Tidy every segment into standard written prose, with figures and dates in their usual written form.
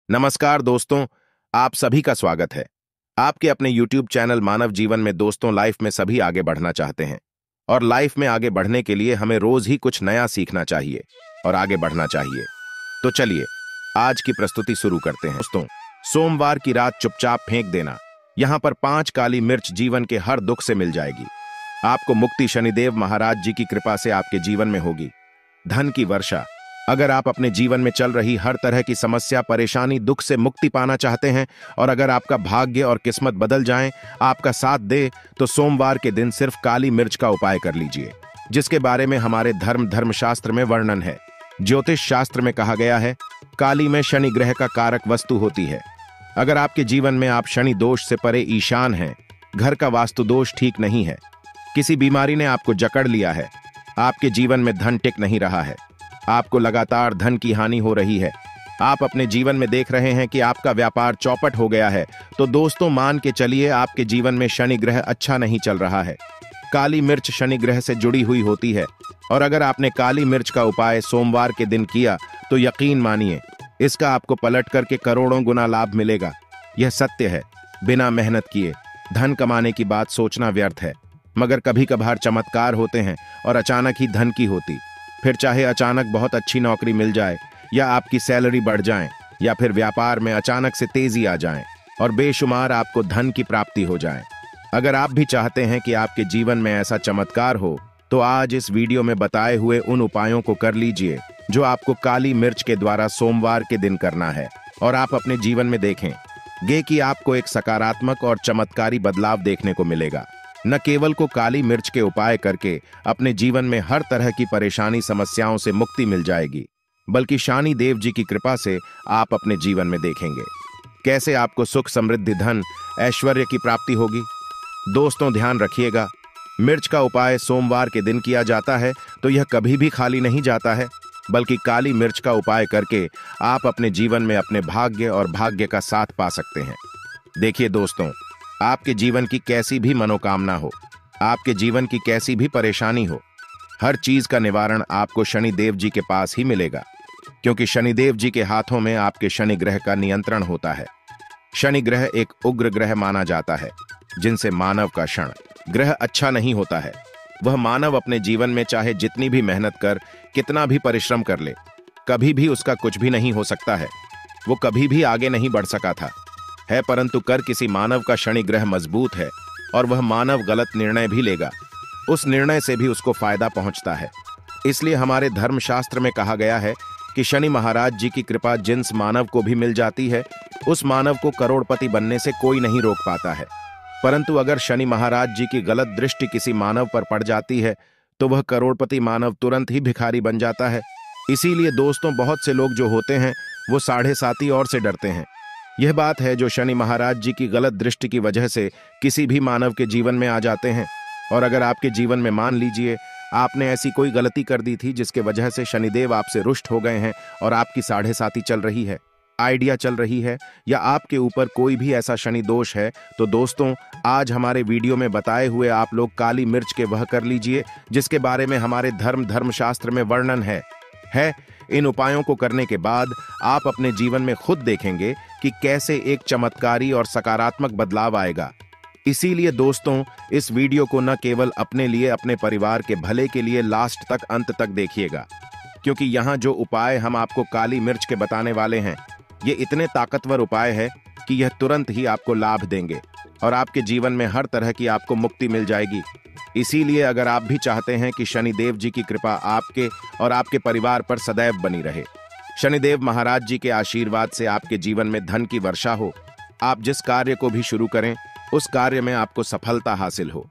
नमस्कार दोस्तों, आप सभी का स्वागत है। आपके अपने YouTube चैनल मानव जीवन में दोस्तों, लाइफ में सभी आगे बढ़ना चाहते हैं और लाइफ में आगे बढ़ने के लिए हमें रोज ही कुछ नया सीखना चाहिए और आगे बढ़ना चाहिए। तो चलिए आज की प्रस्तुति शुरू करते हैं। दोस्तों, सोमवार की रात चुपचाप फेंक देना। यहाँ पर 5 काली मिर्च जीवन के हर दुख से मिल जाएगी। आपको मुक्ति शनिदेव महाराज जी की कृपा से आपके जीवन में होगी। धन की वर्षा। अगर आप अपने जीवन में चल रही हर तरह की समस्या, परेशानी, दुख से मुक्ति पाना चाहते हैं और अगर आपका भाग्य और किस्मत बदल जाएं, आपका साथ दे, तो सोमवार के दिन सिर्फ काली मिर्च का उपाय कर लीजिए, जिसके बारे में हमारे धर्मशास्त्र में वर्णन है। ज्योतिष शास्त्र में कहा गया है, काली में शनि ग्रह का कारक वस्तु होती है। अगर आपके जीवन में आप शनि दोष से परे ईशान हैं, घर का वास्तु दोष ठीक नहीं है, किसी बीमारी ने आपको जकड़ लिया है, आपके जीवन में धन टिक नहीं रहा है, आपको लगातार धन की हानि हो रही है, आप अपने जीवन में देख रहे हैं कि आपका व्यापार चौपट हो गया है, तो दोस्तों मान के चलिए आपके जीवन में शनि ग्रह अच्छा नहीं चल रहा है। काली मिर्च शनि ग्रह से जुड़ी हुई होती है और अगर आपने काली मिर्च का उपाय सोमवार के दिन किया तो यकीन मानिए इसका आपको पलट करके करोड़ों गुना लाभ मिलेगा। यह सत्य है। बिना मेहनत किए धन कमाने की बात सोचना व्यर्थ है, मगर कभी कभार चमत्कार होते हैं और अचानक ही धन की होती। फिर चाहे अचानक बहुत अच्छी नौकरी मिल जाए या आपकी सैलरी बढ़ जाए या फिर व्यापार में अचानक से तेजी आ जाए और बेशुमार आपको धन की प्राप्ति हो जाए। अगर आप भी चाहते हैं कि आपके जीवन में ऐसा चमत्कार हो तो आज इस वीडियो में बताए हुए उन उपायों को कर लीजिए जो आपको काली मिर्च के द्वारा सोमवार के दिन करना है और आप अपने जीवन में देखेंगे कि आपको एक सकारात्मक और चमत्कारी बदलाव देखने को मिलेगा। न केवल को काली मिर्च के उपाय करके अपने जीवन में हर तरह की परेशानी समस्याओं से मुक्ति मिल जाएगी, बल्कि शनि देव जी की कृपा से आप अपने जीवन में देखेंगे कैसे आपको सुख, समृद्धि, धन, ऐश्वर्य की प्राप्ति होगी। दोस्तों ध्यान रखिएगा, मिर्च का उपाय सोमवार के दिन किया जाता है तो यह कभी भी खाली नहीं जाता है, बल्कि काली मिर्च का उपाय करके आप अपने जीवन में अपने भाग्य और भाग्य का साथ पा सकते हैं। देखिए दोस्तों, आपके जीवन की कैसी भी मनोकामना हो, आपके जीवन की कैसी भी परेशानी हो, हर चीज का निवारण आपको शनिदेव जी के पास ही मिलेगा, क्योंकि शनिदेव जी के हाथों में आपके शनि ग्रह का नियंत्रण होता है। शनि ग्रह एक उग्र ग्रह माना जाता है, जिनसे मानव का क्षण ग्रह अच्छा नहीं होता है। वह मानव अपने जीवन में चाहे जितनी भी मेहनत कर, कितना भी परिश्रम कर ले, कभी भी उसका कुछ भी नहीं हो सकता है। वो कभी भी आगे नहीं बढ़ सका था है, परंतु कर किसी मानव का शनि ग्रह मजबूत है और वह मानव गलत निर्णय भी लेगा, उस निर्णय से भी उसको फायदा पहुंचता है। इसलिए हमारे धर्मशास्त्र में कहा गया है कि शनि महाराज जी की कृपा जिस मानव को भी मिल जाती है, उस मानव को करोड़पति बनने से कोई नहीं रोक पाता है। परंतु अगर शनि महाराज जी की गलत दृष्टि किसी मानव पर पड़ जाती है तो वह करोड़पति मानव तुरंत ही भिखारी बन जाता है। इसीलिए दोस्तों, बहुत से लोग जो होते हैं वो साढ़े साती और से डरते हैं। यह बात है जो शनि महाराज जी की गलत दृष्टि की वजह से किसी भी मानव के जीवन में आ जाते हैं। और अगर आपके जीवन में मान लीजिए आपने ऐसी कोई गलती कर दी थी जिसके वजह से शनिदेव आपसे रुष्ट हो गए हैं और आपकी साढ़े साती चल रही है, आइडिया चल रही है, या आपके ऊपर कोई भी ऐसा शनि दोष है, तो दोस्तों आज हमारे वीडियो में बताए हुए आप लोग काली मिर्च के वह कर लीजिए जिसके बारे में हमारे धर्मशास्त्र में वर्णन है। इन उपायों को करने के बाद आप अपने जीवन में खुद देखेंगे कि कैसे एक चमत्कारी और सकारात्मक बदलाव आएगा। इसीलिए दोस्तों, इस वीडियो को न केवल अपने लिए, अपने परिवार के भले के लिए लास्ट तक, अंत तक देखिएगा, क्योंकि यहाँ जो उपाय हम आपको काली मिर्च के बताने वाले हैं, ये इतने ताकतवर उपाय है कि यह तुरंत ही आपको लाभ देंगे और आपके जीवन में हर तरह की आपको मुक्ति मिल जाएगी। इसीलिए अगर आप भी चाहते हैं कि शनिदेव जी की कृपा आपके और आपके परिवार पर सदैव बनी रहे, शनिदेव महाराज जी के आशीर्वाद से आपके जीवन में धन की वर्षा हो, आप जिस कार्य को भी शुरू करें उस कार्य में आपको सफलता हासिल हो,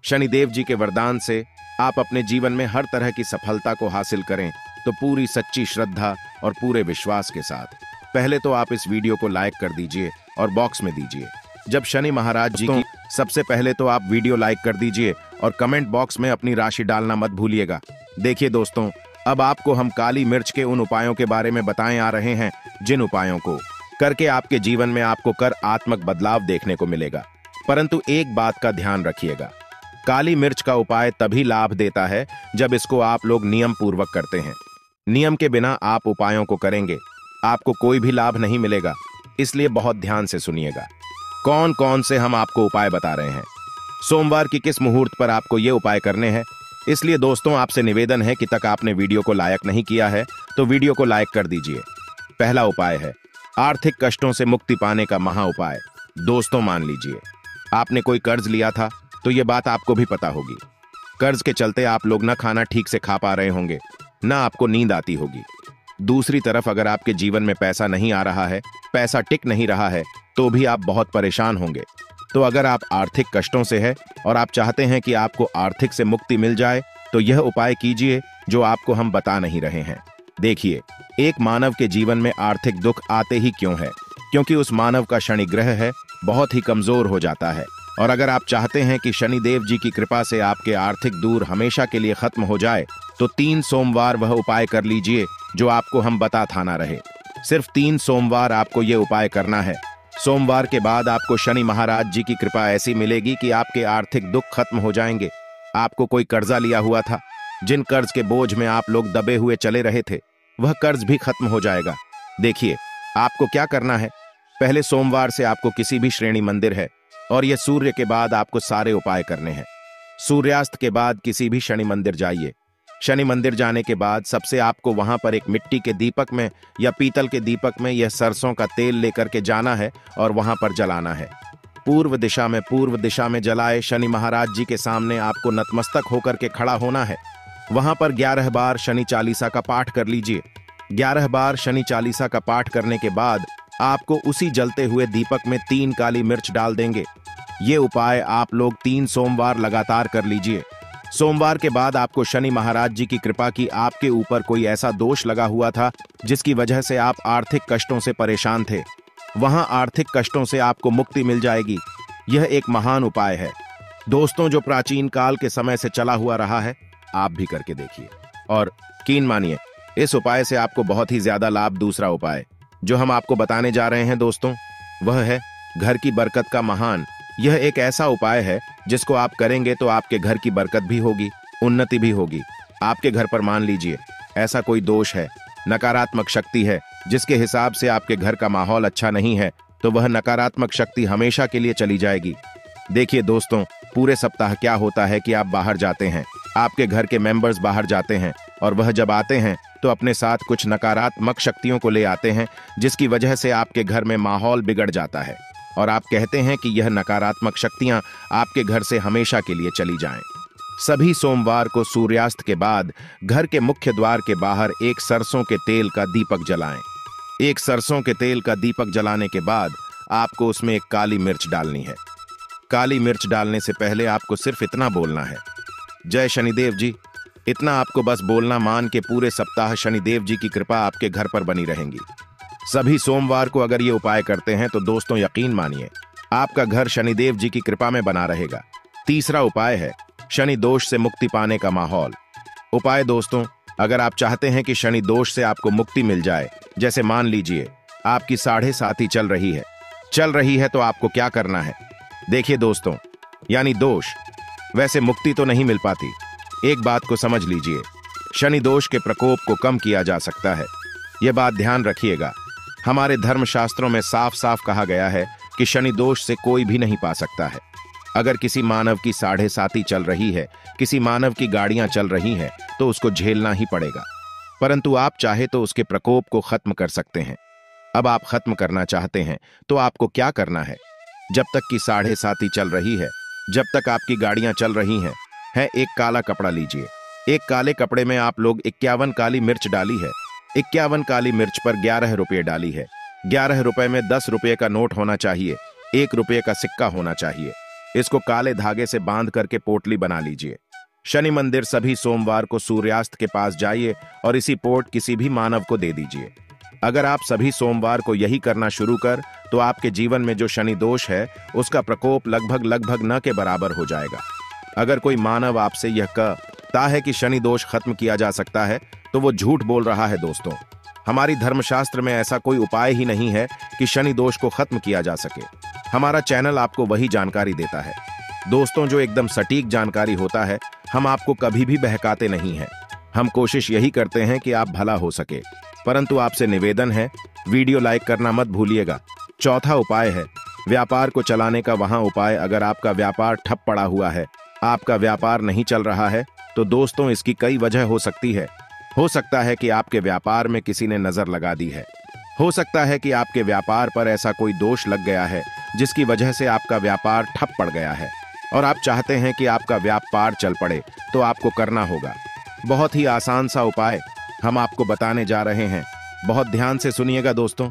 शनिदेव जी के वरदान से आप अपने जीवन में हर तरह की सफलता को हासिल करें, तो पूरी सच्ची श्रद्धा और पूरे विश्वास के साथ पहले तो आप इस वीडियो को लाइक कर दीजिए और बॉक्स में दीजिए जब शनि महाराज जी की। सबसे पहले तो आप वीडियो लाइक कर दीजिए और कमेंट बॉक्स में अपनी राशि डालना मत भूलिएगा। देखिए दोस्तों, अब आपको हम काली मिर्च के उन उपायों के बारे में बताएं आ रहे हैं जिन उपायों को करके आपके जीवन में आपको आत्मक बदलाव देखने को मिलेगा। परंतु एक बात का ध्यान रखिएगा, काली मिर्च का उपाय तभी लाभ देता है जब इसको आप लोग नियम पूर्वक करते हैं। नियम के बिना आप उपायों को करेंगे आपको कोई भी लाभ नहीं मिलेगा। इसलिए बहुत ध्यान से सुनिएगा। कौन कौन से हम आपको उपाय बता रहे हैं, सोमवार की किस मुहूर्त पर आपको ये उपाय करने हैं। इसलिए दोस्तों आपसे निवेदन है कि तक आपने वीडियो को लाइक नहीं किया है तो वीडियो को लाइक कर दीजिए। पहला उपाय है आर्थिक कष्टों से मुक्ति पाने का महा उपाय। दोस्तों मान लीजिए आपने कोई कर्ज लिया था, तो ये बात आपको भी पता होगी। कर्ज के चलते आप लोग न खाना ठीक से खा पा रहे होंगे, न आपको नींद आती होगी। दूसरी तरफ अगर आपके जीवन में पैसा नहीं आ रहा है, पैसा टिक नहीं रहा है, तो भी आप बहुत परेशान होंगे। तो अगर आप आर्थिक कष्टों से है और आप चाहते हैं कि आपको आर्थिक से मुक्ति मिल जाए, तो यह उपाय कीजिए जो आपको हम बता नहीं रहे हैं। देखिए, एक मानव के जीवन में आर्थिक दुख आते ही क्यों है? क्योंकि उस मानव का शनि ग्रह है बहुत ही कमजोर हो जाता है। और अगर आप चाहते हैं कि शनिदेव जी की कृपा से आपके आर्थिक दूर हमेशा के लिए खत्म हो जाए, तो 3 सोमवार वह उपाय कर लीजिए जो आपको हम बता था ना रहे। सिर्फ 3 सोमवार आपको ये उपाय करना है। सोमवार के बाद आपको शनि महाराज जी की कृपा ऐसी मिलेगी कि आपके आर्थिक दुख खत्म हो जाएंगे। आपको कोई कर्जा लिया हुआ था, जिन कर्ज के बोझ में आप लोग दबे हुए चले रहे थे, वह कर्ज भी खत्म हो जाएगा। देखिए, आपको क्या करना है। पहले सोमवार से आपको किसी भी श्रेणी मंदिर है और यह सूर्य के बाद आपको सारे उपाय करने हैं। सूर्यास्त के बाद किसी भी शनि मंदिर जाइए। शनि मंदिर जाने के बाद सबसे आपको वहां पर एक मिट्टी के दीपक में या पीतल के दीपक में यह सरसों का तेल लेकर के जाना है और वहां पर जलाना है। पूर्व दिशा में जलाए शनि महाराज जी के सामने आपको नतमस्तक होकर के खड़ा होना है। वहां पर 11 बार शनि चालीसा का पाठ कर लीजिए। 11 बार शनि चालीसा का पाठ करने के बाद आपको उसी जलते हुए दीपक में 3 काली मिर्च डाल देंगे। ये उपाय आप लोग 3 सोमवार लगातार कर लीजिए। सोमवार के बाद आपको शनि महाराज जी की कृपा की आपके ऊपर कोई ऐसा दोष लगा हुआ था जिसकी वजह से आप आर्थिक कष्टों से परेशान थे, वहां आर्थिक कष्टों से आपको मुक्ति मिल जाएगी। यह एक महान उपाय है दोस्तों, जो प्राचीन काल के समय से चला हुआ रहा है। आप भी करके देखिए और यकीन मानिए, इस उपाय से आपको बहुत ही ज्यादा लाभ। दूसरा उपाय जो हम आपको बताने जा रहे हैं दोस्तों, वह है घर की बरकत का महान। यह एक ऐसा उपाय है जिसको आप करेंगे तो आपके घर की बरकत भी होगी, उन्नति भी होगी। आपके घर पर मान लीजिए ऐसा कोई दोष है, नकारात्मक शक्ति है, जिसके हिसाब से आपके घर का माहौल अच्छा नहीं है, तो वह नकारात्मक शक्ति हमेशा के लिए चली जाएगी। देखिए दोस्तों, पूरे सप्ताह क्या होता है कि आप बाहर जाते हैं, आपके घर के मेंबर्स बाहर जाते हैं और वह जब आते हैं तो अपने साथ कुछ नकारात्मक शक्तियों को ले आते हैं, जिसकी वजह से आपके घर में माहौल बिगड़ जाता है और आप कहते हैं कि यह नकारात्मक शक्तियां आपके घर से हमेशा के लिए चली जाएं। सभी सोमवार को सूर्यास्त के बाद घर के मुख्य द्वार के बाहर एक सरसों के तेल का दीपक जलाएं। एक सरसों के तेल का दीपक जलाने के बाद आपको उसमें एक काली मिर्च डालनी है। काली मिर्च डालने से पहले आपको सिर्फ इतना बोलना है, जय शनिदेव जी। इतना आपको बस बोलना, मान के पूरे सप्ताह शनिदेव जी की कृपा आपके घर पर बनी रहेंगी। सभी सोमवार को अगर ये उपाय करते हैं तो दोस्तों यकीन मानिए आपका घर शनिदेव जी की कृपा में बना रहेगा। तीसरा उपाय है शनि दोष से मुक्ति पाने का माहौल। उपाय दोस्तों, अगर आप चाहते हैं कि शनि दोष से आपको मुक्ति मिल जाए, जैसे मान लीजिए आपकी 7.5 चल रही है तो आपको क्या करना है। देखिए दोस्तों, यानी दोष, वैसे मुक्ति तो नहीं मिल पाती। एक बात को समझ लीजिए, शनि दोष के प्रकोप को कम किया जा सकता है। यह बात ध्यान रखिएगा। हमारे धर्मशास्त्रों में साफ साफ कहा गया है कि शनि दोष से कोई भी नहीं पा सकता है। अगर किसी मानव की 7.5 चल रही है, किसी मानव की गाड़ियां चल रही हैं, तो उसको झेलना ही पड़ेगा। परंतु आप चाहे तो उसके प्रकोप को खत्म कर सकते हैं। अब आप खत्म करना चाहते हैं तो आपको क्या करना है। जब तक की 7.5 चल रही है, जब तक आपकी गाड़ियां चल रही हैं, एक काला कपड़ा लीजिए। एक काले कपड़े में आप लोग 51 काली मिर्च डाली है। 51 काली मिर्च पर 11 रुपये डाली है। 11 रुपए में 10 रुपये का नोट होना चाहिए, 1 रुपये का सिक्का होना चाहिए। इसको काले धागे से बांध करके पोटली बना लीजिए। शनि मंदिर सभी सोमवार को सूर्यास्त के पास जाइए और इसी पोट किसी भी मानव को दे दीजिए। अगर आप सभी सोमवार को यही करना शुरू कर, तो आपके जीवन में जो शनि दोष है उसका प्रकोप लगभग न के बराबर हो जाएगा। अगर कोई मानव आपसे यह कहता है कि शनि दोष खत्म किया जा सकता है, तो वो झूठ बोल रहा है दोस्तों। हमारी धर्मशास्त्र में ऐसा कोई उपाय ही नहीं है कि शनि दोष को खत्म किया जा सके। हमारा चैनल आपको वही जानकारी देता है दोस्तों, जो एकदम सटीक जानकारी होता है। हम आपको कभी भी बहकाते नहीं हैं। हम कोशिश यही करते हैं कि आप भला हो सके। परंतु आपसे निवेदन है, वीडियो लाइक करना मत भूलिएगा चौथा उपाय है व्यापार को चलाने का वहां उपाय। अगर आपका व्यापार ठप पड़ा हुआ है, आपका व्यापार नहीं चल रहा है, तो दोस्तों इसकी कई वजह हो सकती है। हो सकता है कि आपके व्यापार में किसी ने नजर लगा दी है। हो सकता है कि आपके व्यापार पर ऐसा कोई दोष लग गया है जिसकी वजह से आपका व्यापार ठप पड़ गया है और आप चाहते हैं कि आपका व्यापार चल पड़े। तो आपको करना होगा बहुत ही आसान सा उपाय हम आपको बताने जा रहे हैं। बहुत ध्यान से सुनिएगा दोस्तों।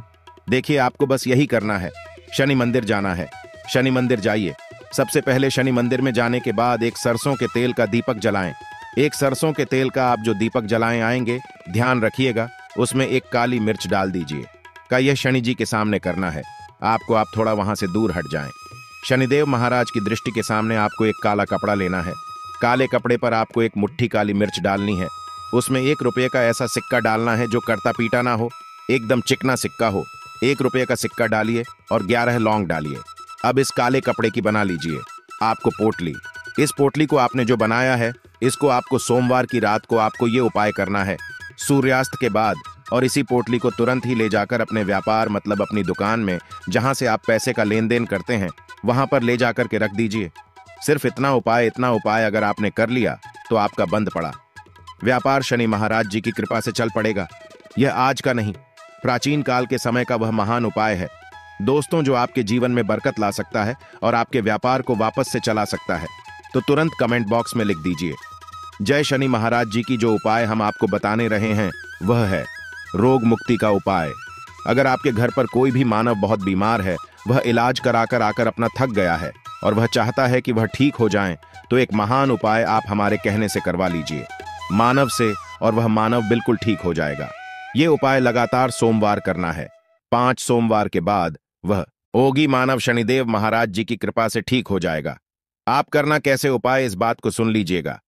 देखिए, आपको बस यही करना है, शनि मंदिर जाना है। शनि मंदिर जाइए। सबसे पहले शनि मंदिर में जाने के बाद एक सरसों के तेल का दीपक जलाएं। एक सरसों के तेल का आप जो दीपक जलाएं आएंगे, ध्यान रखिएगा उसमें एक काली मिर्च डाल दीजिए। का यह शनि जी के सामने करना है। आपको आप थोड़ा वहां से दूर हट जाएं। शनिदेव महाराज की दृष्टि के सामने आपको एक काला कपड़ा लेना है। काले कपड़े पर आपको एक मुट्ठी काली मिर्च डालनी है। उसमें 1 रुपये का ऐसा सिक्का डालना है जो करता पीटा ना हो, एकदम चिकना सिक्का हो। 1 रुपये का सिक्का डालिए और 11 लौंग डालिए। अब इस काले कपड़े की बना लीजिए आपको पोटली। इस पोटली को आपने जो बनाया है, इसको आपको सोमवार की रात को आपको ये उपाय करना है सूर्यास्त के बाद, और इसी पोटली को तुरंत ही ले जाकर अपने व्यापार मतलब अपनी दुकान में जहां से आप पैसे का लेन देन करते हैं वहां पर ले जाकर के रख दीजिए। सिर्फ इतना उपाय अगर आपने कर लिया तो आपका बंद पड़ा व्यापार शनि महाराज जी की कृपा से चल पड़ेगा। यह आज का नहीं, प्राचीन काल के समय का वह महान उपाय है दोस्तों, जो आपके जीवन में बरकत ला सकता है और आपके व्यापार को वापस से चला सकता है। तो तुरंत कमेंट बॉक्स में लिख दीजिए जय शनि महाराज जी की। जो उपाय हम आपको बताने रहे हैं वह है रोग मुक्ति का उपाय। अगर आपके घर पर कोई भी मानव बहुत बीमार है, वह इलाज कराकर आकर अपना थक गया है और वह चाहता है कि वह ठीक हो जाए, तो एक महान उपाय आप हमारे कहने से करवा लीजिए मानव से, और वह मानव बिल्कुल ठीक हो जाएगा। ये उपाय लगातार सोमवार करना है। 5 सोमवार के बाद वह ओगी मानव शनिदेव महाराज जी की कृपा से ठीक हो जाएगा। आप करना कैसे उपाय, इस बात को सुन लीजिएगा।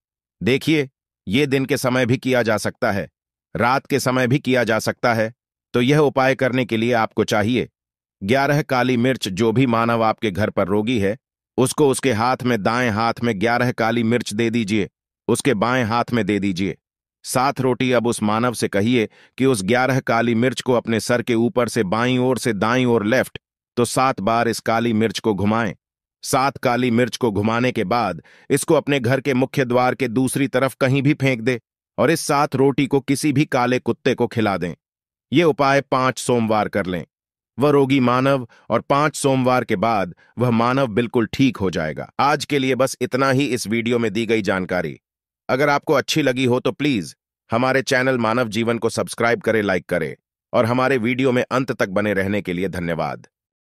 देखिए, ये दिन के समय भी किया जा सकता है, रात के समय भी किया जा सकता है। तो यह उपाय करने के लिए आपको चाहिए 11 काली मिर्च। जो भी मानव आपके घर पर रोगी है, उसको उसके हाथ में, दाएं हाथ में 11 काली मिर्च दे दीजिए, उसके बाएं हाथ में दे दीजिए 7 रोटी। अब उस मानव से कहिए कि उस 11 काली मिर्च को अपने सर के ऊपर से बाईं ओर से दाईं ओर लेफ्ट तो 7 बार इस काली मिर्च को घुमाएं। 7 काली मिर्च को घुमाने के बाद इसको अपने घर के मुख्य द्वार के दूसरी तरफ कहीं भी फेंक दे और इस 7 रोटी को किसी भी काले कुत्ते को खिला दें। ये उपाय 5 सोमवार कर लें वह रोगी मानव, और 5 सोमवार के बाद वह मानव बिल्कुल ठीक हो जाएगा। आज के लिए बस इतना ही इस वीडियो में दी गई जानकारी। अगर आपको अच्छी लगी हो तो प्लीज हमारे चैनल मानव जीवन को सब्सक्राइब करें, लाइक करें, और हमारे वीडियो में अंत तक बने रहने के लिए धन्यवाद।